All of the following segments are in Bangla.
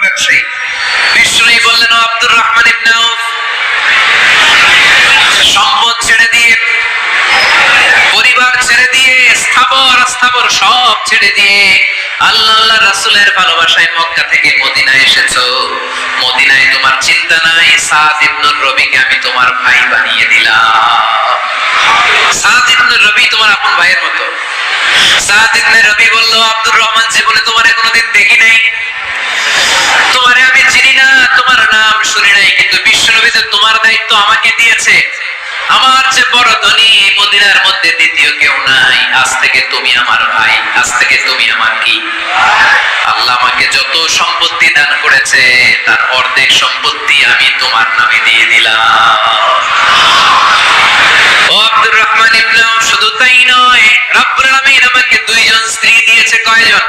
ব্যবসায়ী। বিষ্ণু বললেন, আব্দুর রহমান ইবনে আউফ, সম্পদ ছেড়ে দিয়ে, পরিবার ছেড়ে দিয়ে, স্থাবর সব ছেড়ে দিয়ে আল্লাহ রাসূলের ভালোবাসায় মক্কা থেকে মদিনায় এসেছো। মদিনায় তোমার চিন্তা নাই, সাদ ইবনে রবিকে আমি তোমার ভাই বানিয়ে দিলাম। সাদ ইবনে রবি তোমার আপন ভাইয়ের মতো। সাদ ইবনে রবি বলল, আব্দুর রহমান, জীবনে তোমারে কোনোদিন দেখি নাই, তোমারে আমি চিনি না, তোমার নাম শুনি নাই, কিন্তু বিশ্বনবী যে তোমার দায়িত্ব আমাকে দিয়েছে, আমার যে বড় ধনী মদিনার মধ্যে দ্বিতীয় কেউ নাই, আজ থেকে তুমি আমার ভাই, আজ থেকে তুমি আমার কি। আল্লাহ আমাকে যত সম্পত্তি দান করেছে তার অর্ধেক সম্পত্তি আমি তোমার নামে দিয়ে দিলাম। ও আব্দুর রহমান ইবনে আউফ, শুধু তাই নয়, রব্বুল আলামিন আমাকে দুইজন স্ত্রী দিয়েছে। কয়জন?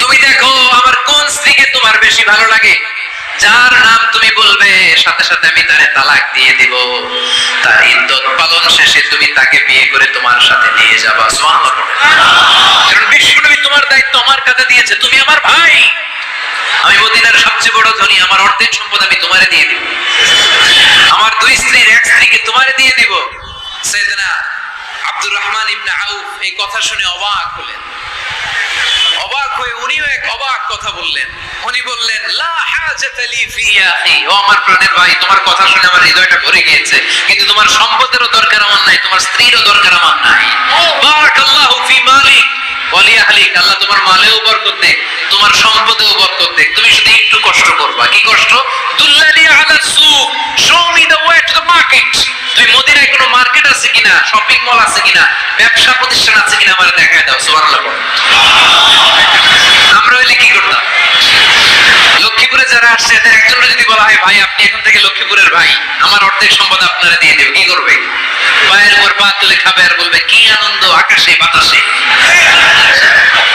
তুমি দেখো আমার কোন স্ত্রীকে তোমার বেশি ভালো লাগে, যার নাম তুমি বলবে সাথে সাথে আমি তারে তালাক দিয়ে দিব, তার ইদ্দত পালন শেষে তুমি তাকে বিয়ে করে তোমার সাথে নিয়ে যাবা। সুবহানাল্লাহ। কারণ বিশ্বনবী তোমার দায়িত্ব আমার কাছে দিয়েছে, তুমি আমার ভাই, আমি মদিনার সবচেয়ে বড় ধনী, আমার অর্ধেক সম্পদ আমি তোমারে দিয়ে দিব, আমার দুই স্ত্রীর এক স্ত্রীকে তোমারে দিয়ে দিব। সাইয়েদনা আব্দুর রহমান ইবনে আউফ এই কথা শুনে অবাক হলেন। অবাক হয়ে উনিও এক অবাক কথা বললেন। উনি বললেন, লা হাজাতা লি ফি ইয়া আখি, ও আমার প্রাণের ভাই, তোমার কথা শুনে আমার হৃদয়টা ভরে গিয়েছে, কিন্তু তোমার সম্পদেরও দরকার আমার নাই, তোমার স্ত্রীরও দরকার আমার নাই। বারাকাল্লাহু ফি মালিক ওয়া লি আহলিক, আল্লাহ তোমার মালেও বরকত দেক, তোমার সম্পদেও বরকত দেক, তুমি শুধু একটু কষ্ট করবা। কি কষ্ট? দুল্লানি আলা সুক, show me the way to the market. তুমি মদিনায় কোনো মার্কেট আছে কিনা, শপিং মল আছে কিনা, ব্যবসা প্রতিষ্ঠান আছে কিনা আমার দেখায় দাও। সুবহানাল্লাহ। আমরা হইলে কি করতাম? লক্ষ্মীপুরে যারা আসছে এদের একজন যদি বলা হয়, ভাই আপনি এখন থেকে লক্ষ্মীপুরের ভাই, আমার অর্ধেক সম্পদ আপনারা দিয়ে দেব, কি করবে? পায়ের উপর পা তুলে খাবে আর বলবে, কি আনন্দ আকাশে বাতাসে,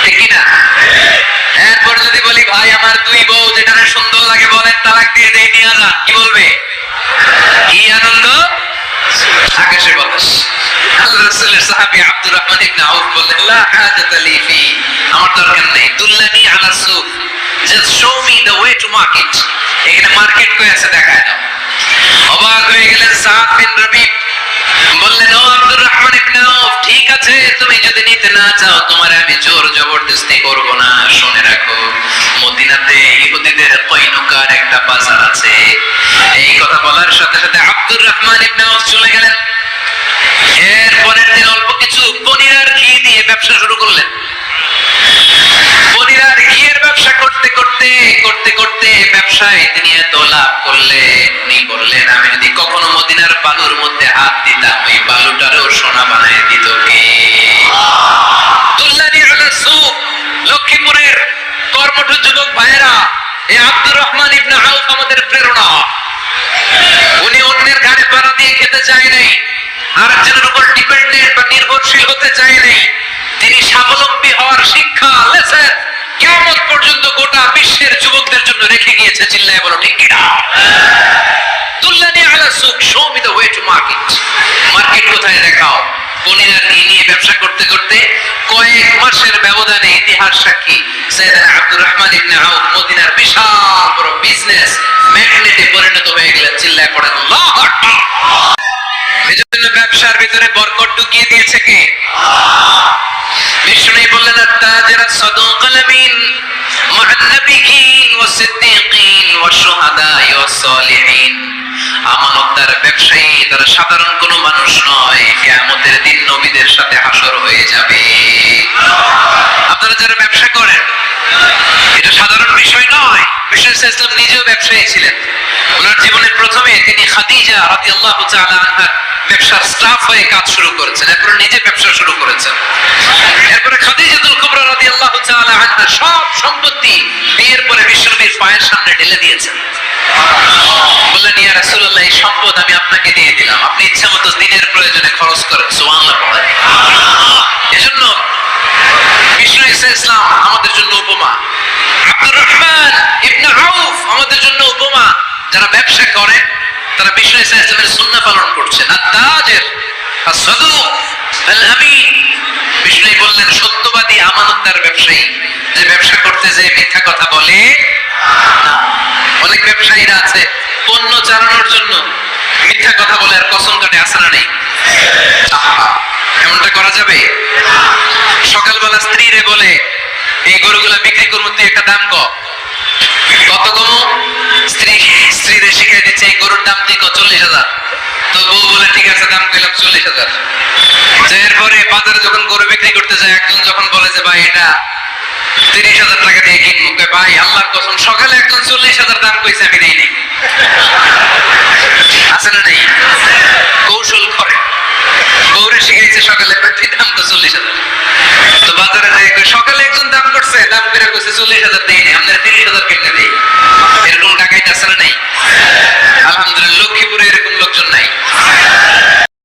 ঠিক কিনা? এরপর যদি বলি, ভাই আমার দুই বউ, যেটা সুন্দর লাগে বলেন, তালাক দিয়ে দেই, নিয়ে যান, কি বলবে? কি আনন্দ আকাশে বাতাস। আল্লাহর রাসূলের সাহাবী আব্দুর রহমান ইবনে আউফ বললেন, লা হাজাতা লি ফি, আমার দরকার নেই, দুল্লানি আলা সুক, just show me the way to market, এখানে মার্কেট কই আছে দেখায় দাও। অবাক হয়ে গেলেন সাদ বিন রবি, বললেন, ও আব্দুর রহমান ইবনে আউফ, ঠিক আছে, তুমি যদি নিতে না চাও তোমার আমি জোর জবরদস্তি করব না। শুনে রাখো, মদিনাতে ইহুদিদের কয়নুকার একটা বাজার আছে। এই কথা বলার সাথে সাথে আব্দুর রহমান ইবনে আউফ চলে গেলেন। এর পরের দিন অল্প কিছু পনির আর ঘি দিয়ে ব্যবসা শুরু করলেন। পনির আর ঘিয়ের ব্যবসা করতে করতে করতে করতে ব্যবসায় তিনি এত লাভ করলেন, উনি বললেন, আমি যদি কখনো মদিনার বালুর মধ্যে হাত দিতাম, ওই বালুটারও সোনা বানায় দিত কে? দুল্লানি আলা সুক, লক্ষ্মীপুরের কর্মঠ যুবক ভাইয়েরা, এই আব্দুর রহমান ইবনে আউফ আমাদের প্রেরণা। উনি অন্যের ঘাড়ে পাড়া দিয়ে খেতে চায় নাই, আরেকজনের উপর ডিপেন্ডেন্ট বা নির্ভরশীল হতে চায় নাই। তিনি স্বাবলম্বী হওয়ার শিক্ষা লেসেন কিয়ামত পর্যন্ত গোটা বিশ্বের যুবকদের জন্য রেখে গিয়েছে। চিল্লায় বলো ঠিক কিনা? দুল্লানি আলা সুক, show me the way to market, market কোথায় দেখাও। পনির আর ঘি নিয়ে ব্যবসা করতে করতে কয়েক মাসের ব্যবধানে ইতিহাস সাক্ষী, সাইয়েদনা আব্দুর রহমান ইবনে আউফ মদিনার বিশাল বড় বিজনেস ম্যাগনেটে পরিণত হয়ে গেলেন। চিল্লায় পড়েন আল্লাহু আকবার। এজন্য ব্যবসার ভিতরে বরকত ঢুকিয়ে দিয়েছে কে? বিষ্ণু বললেন, আত-তাজির সাদুকুল আমিন মা'আন নাবিয়্যিন ওয়াস সিদ্দীকিন ওয়াশ শুহাদা'i ওয়াস সালিহিন। আমানতদার ব্যবসায়ী তারা সাধারণ কোনো মানুষ নয়, কিয়ামতের দিন নবীদের সাথে হাসর হয়ে যাবে। আপনারা যারা ব্যবসা করেন, এটা সাধারণ বিষয় নয়। বিষ্ণু সাল্লাল্লাহু আলাইহি ওয়াসাল্লাম নিজেও ব্যবসায়ী ছিলেন। ওনার জীবনের প্রথমে তিনি খাদিজা রাদিয়াল্লাহু তাআলা আনহা ব্যবসার স্টাফ হয়ে কাজ শুরু করেছেন, এরপর নিজে ব্যবসা শুরু করেছেন। এরপরে খাদিজাতুল কুবরা রাদিয়াল্লাহু তাআলা আনহা সব সম্পত্তি বিয়ের পরে বিশ্বনবীর পায়ের সামনে ঢেলে দিয়েছেন। বললেন, ইয়া রাসূলুল্লাহ, এই সম্পদ আমি আপনাকে দিয়ে দিলাম, আপনি ইচ্ছামতো দিনের প্রয়োজনে খরচ করেন। সুবহানাল্লাহ পড়েন। এজন্য বিষ্ণু ইসলাম আমাদের জন্য উপমা, আব্দুর রহমান ইবনে আউফ আমাদের জন্য উপমা। যারা ব্যবসা করে তারা বিষ্ণু ইসলামের সুন্নাহ পালন করছেন। আত-তাজির আস-সাদুক আল-আমিন, বিষ্ণু বললেন সত্যবাদী আমানতদার ব্যবসায়ী, যে ব্যবসা করতে যে মিথ্যা কথা বলে ব্যবসায়ীরা আছে পণ্য চালানোর জন্য মিথ্যা কথা বলে আর কসম কাটে, আছে না নেই? আহা, এমনটা করা যাবে? সকালবেলা স্ত্রীরে বলে এই গরুগুলা বিক্রি করবো, তুই একটা দাম কত কম? স্ত্রীরে শিখাই দিচ্ছে এই গরুর দাম তুই 40,000। তো বউ বলে ঠিক আছে, দাম কইলাম 40,000। এরপরে বাজারে যখন গরু বিক্রি করতে যায়, একজন যখন বলে যে ভাই এটা 30,000 টাকা দিয়ে কিনবো, ভাই আল্লাহর কসম সকালে একজন 40,000 দাম কইছে, আমি দেইনি। আছে না নেই? কৌশল করে গৌরে শিখাইছে সকালে তুই দাম তো 40,000। তো বাজারে যায় সকালে একজন দাম করছে, দাম করে কইছে 40,000 দেইনি, আপনারা 30,000 কিনে দিই।